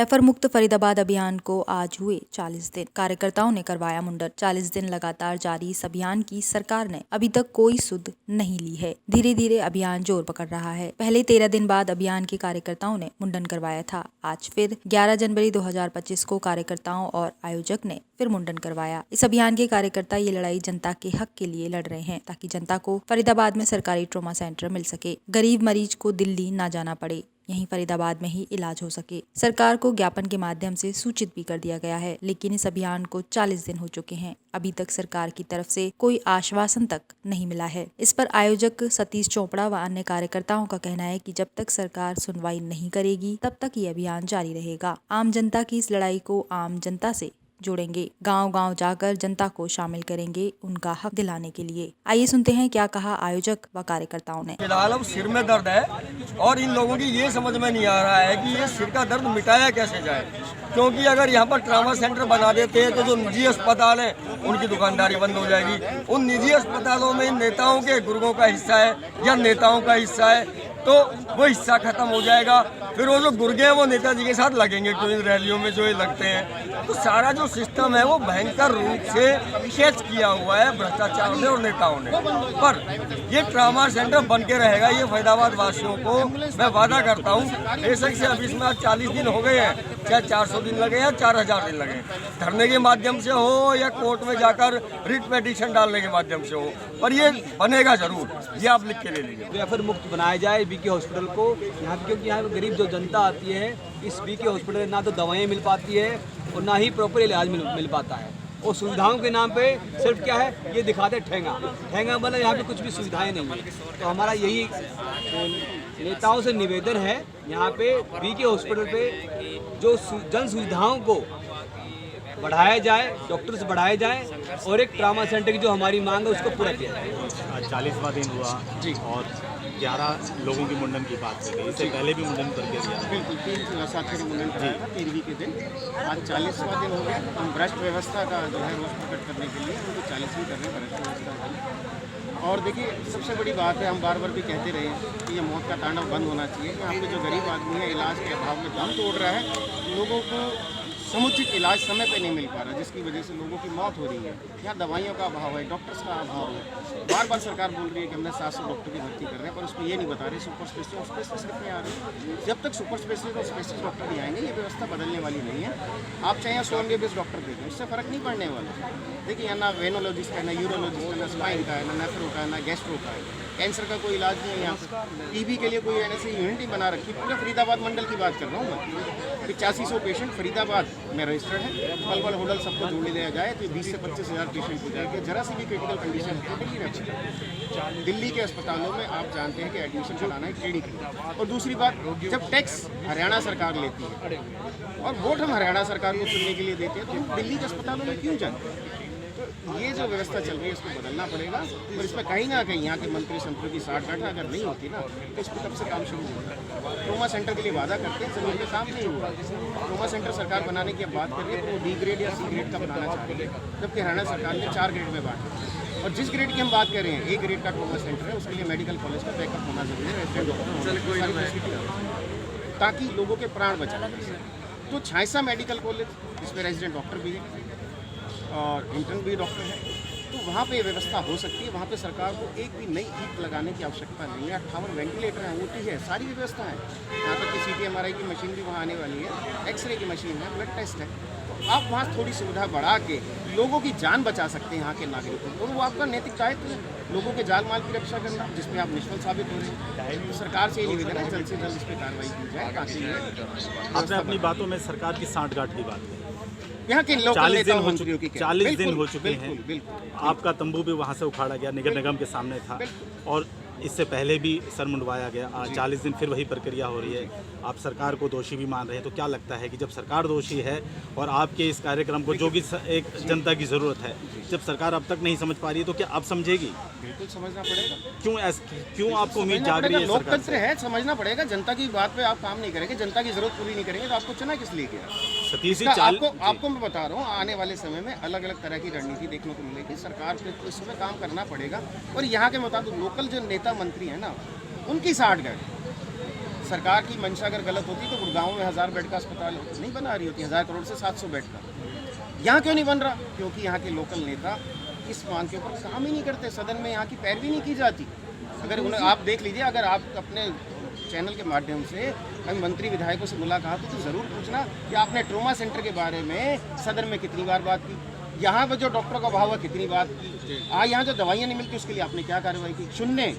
Refer मुक्त फरीदाबाद अभियान को आज हुए 40 दिन। कार्यकर्ताओं ने करवाया मुंडन। 40 दिन लगातार जारी इस अभियान की सरकार ने अभी तक कोई सुध नहीं ली है। धीरे धीरे अभियान जोर पकड़ रहा है। पहले 13 दिन बाद अभियान के कार्यकर्ताओं ने मुंडन करवाया था। आज फिर 11 जनवरी 2025 को कार्यकर्ताओं और आयोजक ने फिर मुंडन करवाया। इस अभियान के कार्यकर्ता ये लड़ाई जनता के हक के लिए लड़ रहे हैं ताकि जनता को फरीदाबाद में सरकारी ट्रॉमा सेंटर मिल सके, गरीब मरीज को दिल्ली न जाना पड़े, यहीं फरीदाबाद में ही इलाज हो सके। सरकार को ज्ञापन के माध्यम से सूचित भी कर दिया गया है, लेकिन इस अभियान को 40 दिन हो चुके हैं। अभी तक सरकार की तरफ से कोई आश्वासन तक नहीं मिला है। इस पर आयोजक सतीश चोपड़ा व अन्य कार्यकर्ताओं का कहना है कि जब तक सरकार सुनवाई नहीं करेगी तब तक ये अभियान जारी रहेगा। आम जनता की इस लड़ाई को आम जनता से जोड़ेंगे, गांव-गांव जाकर जनता को शामिल करेंगे उनका हक दिलाने के लिए। आइए सुनते हैं क्या कहा आयोजक व कार्यकर्ताओं ने। फिलहाल अब सिर में दर्द है और इन लोगों की ये समझ में नहीं आ रहा है कि ये सिर का दर्द मिटाया कैसे जाए, क्योंकि अगर यहाँ पर ट्रामा सेंटर बना देते हैं तो जो निजी अस्पताल है उनकी दुकानदारी बंद हो जाएगी। उन निजी अस्पतालों में नेताओं के गुर्गों का हिस्सा है या नेताओं का हिस्सा है तो वो हिस्सा खत्म हो जाएगा। फिर वो जो गुर्गे हैं वो नेताजी के साथ लगेंगे क्यों इन रैलियों में जो ये लगते हैं। तो सारा जो सिस्टम है वो भयंकर रूप से स्केच किया हुआ है भ्रष्टाचार ने और नेताओं ने। पर ये ट्रामा सेंटर बन के रहेगा, ये फरीदाबाद वासियों को मैं वादा करता हूँ। बेशक से अभी इसमें 40 दिन हो गए हैं, चाहे 400 दिन लगे या 4000 दिन लगे, धरने के माध्यम से हो या कोर्ट में जाकर रिट पिटीशन डालने के माध्यम से हो, पर ये बनेगा जरूर। ये आप लिख के ले लीजिए। रेफर मुक्त बनाया जाए बीके हॉस्पिटल को यहाँ, क्योंकि यहाँ गरीब जो जनता आती है इस बीके हॉस्पिटल में ना तो दवाएं मिल पाती है और ना ही प्रॉपर इलाज मिल पाता है। और सुविधाओं के नाम पे सिर्फ क्या है, ये दिखाते ठेंगा मतलब यहाँ पे कुछ भी सुविधाएं नहीं है। तो हमारा यही नेताओं से निवेदन है, यहाँ पे बीके हॉस्पिटल पे जो जन सुविधाओं को बढ़ाया जाए, डॉक्टर्स बढ़ाए जाए और एक ट्रामा सेंटर की जो हमारी मांग है उसको पूरा किया जाए। आज 40वां दिन हुआ जी और 11 लोगों की मुंडन की बात की गई। इससे पहले भी मुंडन करके दिया। बिल्कुल 3 साथियों ने मुंडन कराया था 13वीं के दिन। आज 40वां दिन हो गया। हम भ्रष्ट व्यवस्था का जो है रोष प्रकट करने के लिए उनको 40वीं कर रहे हैं भ्रष्ट व्यवस्था की। और देखिए सबसे बड़ी बात है, हम बार बार भी कहते रहे हैं कि ये मौत का तांडव बंद होना चाहिए। यहाँ पे जो गरीब आदमी है इलाज के अभाव में दम तोड़ रहा है, लोगों को समुचित इलाज समय पे नहीं मिल पा रहा, जिसकी वजह से लोगों की मौत हो रही है। यहाँ दवाइयों का अभाव है, डॉक्टर्स का अभाव है। बार बार सरकार बोल रही है कि हमने 700 डॉक्टर की भर्ती कर रहे हैं, पर उसमें ये नहीं बता रहे सुपर स्पेशलिस्ट और स्पेशलिस्ट कितने आ रहे हैं। जब तक सुपर स्पेशलिस्ट और स्पेशलिस्ट डॉक्टर नहीं आएंगे ये व्यवस्था बदलने वाली नहीं है। आप चाहे यहाँ 100 MBBS डॉक्टर देखें, उससे फ़र्क नहीं पड़ने वाला। देखिए यहाँ ना वेनोलॉजिस्ट है, ना यूरोलॉजिस्ट है, ना स्पाइन का है, ना नेफ्रो का है, ना गैस्ट्रो का है। कैंसर का कोई इलाज नहीं है यहाँ पे। टीबी के लिए कोई ऐसी यूनिट ही बना रखी। पूरे फरीदाबाद मंडल की बात कर रहा हूँ मैं। 8500 पेशेंट फरीदाबाद में रजिस्टर्ड है। पलवल होडल सबको जोड़ लिया जाए तो 20 से 25 हज़ार पेशेंट हो जाएंगे। जरा सी भी क्रिटिकल कंडीशन है तो दिल्ली रेफर। दिल्ली के अस्पतालों में आप जानते हैं कि एडमिशन कराना है क्लिनिक। और दूसरी बात, जब टैक्स हरियाणा सरकार लेती है और वोट हम हरियाणा सरकार को चुनने के लिए देते हैं तो हम दिल्ली के अस्पतालों में क्यों जाते हैं? तो ये जो व्यवस्था चल रही है इसको बदलना पड़ेगा। और इसमें कहीं ना कहीं यहाँ के मंत्री संतरों की साठ-गांठ अगर नहीं होती ना तो इस पर कब से काम शुरू होगा। ट्रोमा सेंटर के लिए वादा करते हैं, जमीन पे काम नहीं हुआ। ट्रोमा सेंटर सरकार बनाने की अब बात कर रही है तो वो D ग्रेड या C ग्रेड का बनाना चाह रही है, जबकि हरियाणा सरकार ने 4 ग्रेड में बांटा। और जिस ग्रेड की हम बात कर रहे हैं A ग्रेड का ट्रोमा सेंटर है, उसके लिए मेडिकल कॉलेज का बैकअप होना जरूरी है, ताकि लोगों के प्राण बचा सकें। तो छाइसा मेडिकल कॉलेज जिसमें रेजिडेंट डॉक्टर भी है और इंटर्न भी डॉक्टर है, तो वहाँ पे व्यवस्था हो सकती है। वहाँ पे सरकार को एक भी नई ईंट लगाने की आवश्यकता नहीं है। 58 वेंटिलेटर है, OT है, सारी व्यवस्था है। यहाँ तक कि CT MRI की मशीन भी वहाँ आने वाली है, एक्सरे की मशीन है, ब्लड टेस्ट है। तो आप वहाँ थोड़ी सुविधा बढ़ा के लोगों की जान बचा सकते हैं यहाँ के नागरिकों को। वो आपका नैतिक दायित्व है, लोगों के जान माल की रक्षा करना, जिसमें आप निष्फल साबित हो रहे हैं। तो सरकार से ये निवेदन है जल्द से जल्द इस पर कार्रवाई की जाए ताकि आपने अपनी बातों में सरकार की साठगांठ की बात की। यहाँ के लोकल 40 दिन हो चुके हैं। बिल्कुल। आपका तंबू भी वहाँ से उखाड़ा गया, नगर निगम के सामने था और इससे पहले भी सर मुंडवाया गया। आज 40 दिन फिर वही प्रक्रिया हो रही है। आप सरकार को दोषी भी मान रहे हैं, तो क्या लगता है कि जब सरकार दोषी है और आपके इस कार्यक्रम को जो कि एक जनता की ज़रूरत है, जब सरकार अब तक नहीं समझ पा रही है तो क्या आप समझेगी? बिल्कुल समझना पड़ेगा। क्यों आपको उम्मीद जाग रही है? लोकतंत्र है, समझना पड़ेगा। जनता की बात पे आप काम नहीं करेंगे, जनता की जरूरत पूरी नहीं करेंगे तो आपको चुना किस लिए गया? सतीश जी आपको मैं बता रहा हूँ, आने वाले समय में अलग अलग तरह की रणनीति देखने को मिलेगी। सरकार को इस समय काम करना पड़ेगा। और यहाँ के मुताबिक लोकल जो नेता मंत्री हैं ना, उनकी साठगांठ सरकार की मंशा अगर गलत होती तो गुड़गांव में 1000 बेड का अस्पताल नहीं बना रही होती, 1000 करोड़ से 700 बेड का। यहाँ क्यों नहीं बन रहा? क्योंकि यहाँ के लोकल नेता इस मांग के ऊपर काम ही नहीं करते, सदन में यहाँ की पैरवी नहीं की जाती। अगर उन्हें आप देख लीजिए, अगर आप अपने चैनल के माध्यम से कभी मंत्री विधायकों से मुलाकात हो तो ज़रूर पूछना कि आपने ट्रोमा सेंटर के बारे में सदन में कितनी बार बात की, यहाँ पर जो डॉक्टरों का अभाव है कितनी बात की, यहाँ जो दवाइयाँ नहीं मिलती उसके लिए आपने क्या कार्रवाई की? शून्य।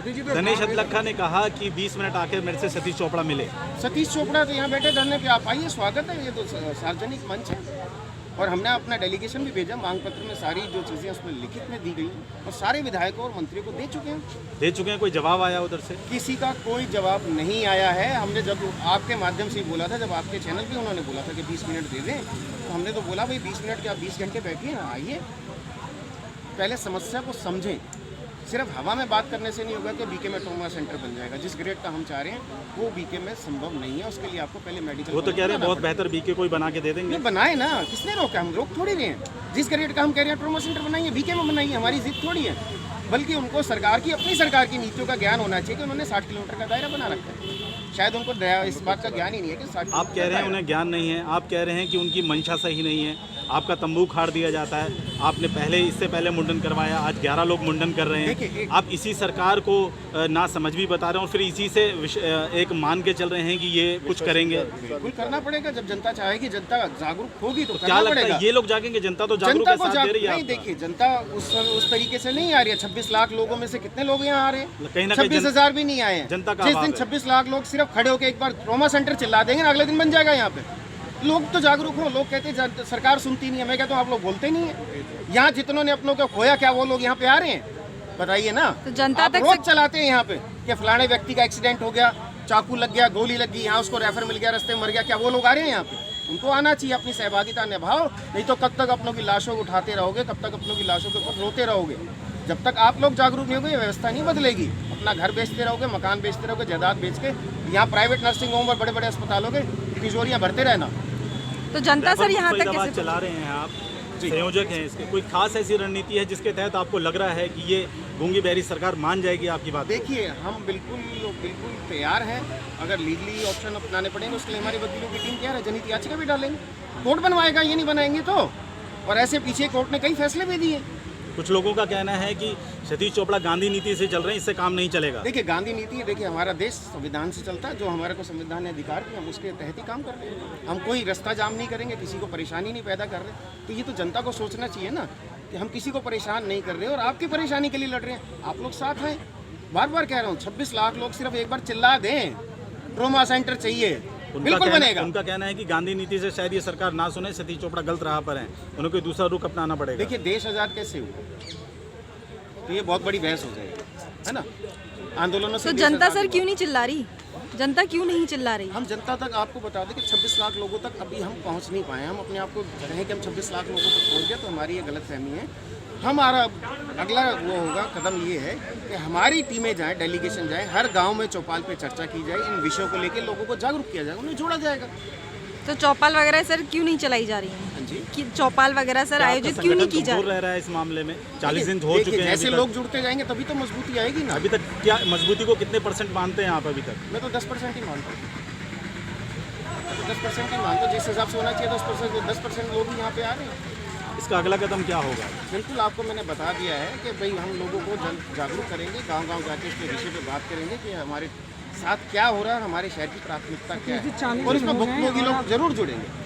दिनेश अदलखा ने कहा कि 20 मिनट आके मेरे से सतीश चोपड़ा मिले। सतीश चोपड़ा तो यहाँ बैठे धरने पे, आप आइए, स्वागत है, ये तो सार्वजनिक मंच है। और हमने अपना डेलीगेशन भी भेजा, मांग पत्र में सारी जो चीज़ें उसमें लिखित में दी गई और सारे विधायकों और मंत्रियों को दे चुके हैं। कोई जवाब आया उधर से? किसी का कोई जवाब नहीं आया है। हमने जब आपके माध्यम से बोला था, जब आपके चैनल पे उन्होंने बोला था कि 20 मिनट दे दें, तो हमने तो बोला भाई 20 मिनट क्या 20 घंटे बैठिए ना, आइए, पहले समस्या को समझें। सिर्फ हवा में बात करने से नहीं होगा कि बीके में ट्रॉमा सेंटर बन जाएगा। जिस ग्रेड का हम चाह रहे हैं वो बीके में संभव नहीं है। उसके लिए आपको पहले मेडिकल, वो तो कह रहे हैं बहुत बेहतर बीके कोई बना के दे देंगे। नहीं बनाए ना, किसने रोका? हम रोक थोड़ी रहे हैं। जिस ग्रेड का हम कह रहे हैं ट्रॉमा सेंटर बनाइए, बीके में बनाइए, हमारी जिद थोड़ी है। बल्कि उनको सरकार की, अपनी सरकार की नीतियों का ज्ञान होना चाहिए कि उन्होंने 60 किलोमीटर का दायरा बना रखा है। शायद उनको इस बात का ज्ञान ही नहीं है कि 60। आप कह रहे हैं उन्हें ज्ञान नहीं है, आप कह रहे हैं कि उनकी मंशा सही नहीं है, आपका तंबू खाड़ दिया जाता है। आपने इससे पहले मुंडन करवाया, आज 11 लोग मुंडन कर रहे हैं। आप इसी सरकार को ना समझ भी बता रहे हैं और फिर इसी से एक मान के चल रहे हैं कि ये कुछ करेंगे। बिल्कुल करना पड़ेगा। जब जनता चाहेगी, जनता जागरूक होगी तो क्या लगता है ये लोग जागेंगे? जनता तो जागरूक है, साथ दे रही है। नहीं, देखिए, जनता उस तरीके से नहीं आ रही है। 26 लाख लोगों में से कितने लोग यहाँ आ रहे हैं? कहीं ना कहीं 26,000 भी नहीं आए हैं। जनता का जिस दिन 26 लाख लोग सिर्फ खड़े होकर एक बार ट्रॉमा सेंटर चिल्ला देंगे ना, अगले दिन बन जाएगा यहाँ पे। लोग तो जागरूक हो। लोग कहते हैं सरकार सुनती नहीं है, मैं कहता हूँ आप लोग बोलते नहीं है। यहाँ जितनों ने अपनों को खोया, क्या वो लोग यहाँ पे आ रहे हैं? बताइए ना। तो जनता तक रोज चलाते हैं यहाँ पे कि फलाने व्यक्ति का एक्सीडेंट हो गया, चाकू लग गया, गोली लग गई, यहाँ उसको रेफर मिल गया, रास्ते में मर गया, क्या वो लोग आ रहे हैं यहाँ पे? उनको आना चाहिए, अपनी सहभागिता निभाओ। नहीं तो कब तक अपनों की लाशों को उठाते रहोगे, कब तक अपनों की लाशों के ऊपर रोते रहोगे? जब तक आप लोग जागरूक नहीं होगे ये व्यवस्था नहीं बदलेगी। अपना घर बेचते रहोगे, मकान बेचते रहोगे, जायदाद बेच के यहाँ प्राइवेट नर्सिंग होम और बड़े बड़े अस्पतालों के तिजोरियाँ भरते रहना। तो जनता सर यहाँ तक कैसे चला रहे हैं? आप संयोजक हैं इसके, कोई खास ऐसी रणनीति है जिसके तहत आपको लग रहा है कि ये गूंगी बहरी सरकार मान जाएगी आपकी बात? देखिए, हम बिल्कुल तैयार हैं। अगर लीगली ऑप्शन अपनाने पड़ेंगे उसके लिए हमारी वकीलों की टीम तैयार है। जनहित याचिका भी डालेंगे, कोर्ट बनवाएगा, ये नहीं बनाएंगे तो। और ऐसे पीछे कोर्ट ने कई फैसले भी दिए। कुछ लोगों का कहना है कि सतीश चोपड़ा गांधी नीति से चल रहे हैं, इससे काम नहीं चलेगा। देखिए, गांधी नीति, देखिए हमारा देश संविधान से चलता है। जो हमारे को संविधान ने अधिकार दिया, हम उसके तहत ही काम कर रहे हैं। हम कोई रास्ता जाम नहीं करेंगे, किसी को परेशानी नहीं पैदा कर रहे। तो ये तो जनता को सोचना चाहिए ना कि हम किसी को परेशान नहीं कर रहे और आपकी परेशानी के लिए लड़ रहे हैं। आप लोग साथ हैं। बार बार कह रहा हूँ, 26 लाख लोग सिर्फ एक बार चिल्ला दें ट्रोमा सेंटर चाहिए, बिल्कुल बनेगा। उनका कहना है कि गांधी नीति से शायद ये सरकार ना सुने, सतीश चोपड़ा गलत राह पर है, उन्हें कोई दूसरा रुख अपनाना पड़ेगा। देखिए, देश आज़ाद कैसे हुआ तो ये बहुत बड़ी बहस हो जाएगी, है ना? आंदोलनों से तो जनता सर क्यों नहीं चिल्ला रही? जनता क्यों नहीं चिल्ला रही? हम जनता तक आपको बता दें कि 26 लाख लोगों तक अभी हम पहुंच नहीं पाए। हम अपने आप को कहें कि हम 26 लाख लोगों तक पहुंच गए तो हमारी ये गलतफहमी है। हमारा अगला वो होगा कदम ये है कि हमारी टीमें जाएं, डेलीगेशन जाए, हर गांव में चौपाल पे चर्चा की जाए, इन विषयों को लेकर लोगों को जागरूक किया जाएगा, उन्हें जोड़ा जाएगा। तो चौपाल वगैरह सर क्यों नहीं चलाई जा रही है? हाँ जी, कि चौपाल वगैरह सर आयोजित क्यों नहीं की जा रही? रह रहा है इस मामले में 40 दिन हो चुके हैं। जैसे लोग जुड़ते जाएंगे तभी तो मजबूती आएगी ना। अभी तक क्या मजबूती को कितने % मानते हैं आप? अभी तक मैं तो 10% ही मानता हूँ। 10% ही मानता हूँ। जिस हिसाब से होना चाहिए 10% लोग ही यहाँ पे आ रहे हैं। इसका अगला कदम क्या होगा? बिल्कुल आपको मैंने बता दिया है कि भाई हम लोगों को जागरूक करेंगे, गांव-गांव जाके इसके विषय पे बात करेंगे कि हमारे साथ क्या हो रहा है, हमारे शहर की प्राथमिकता क्या है, और इसमें भुक्तभोगी लोग जरूर जुड़ेंगे।